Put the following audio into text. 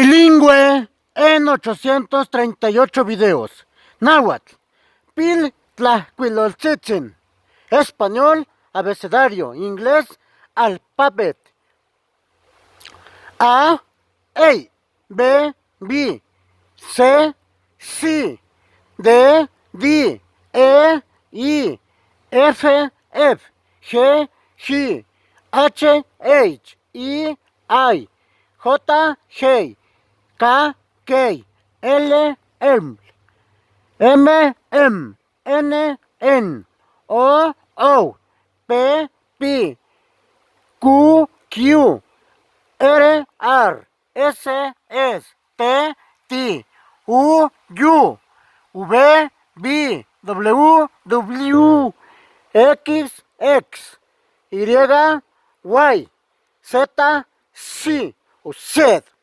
Bilingüe en 838 videos. Náhuatl, Pil Tlacuiloltzitzin. Español, abecedario. Inglés, alphabet. A, A, B, B, C, C, D, D, E, I, F, F, G, G, H, H, I, J, J, K, K, L, M, M, N, N, O, P, P, Q, Q, R, S, T, T, U, V, W, X, Y, Z, C o Z.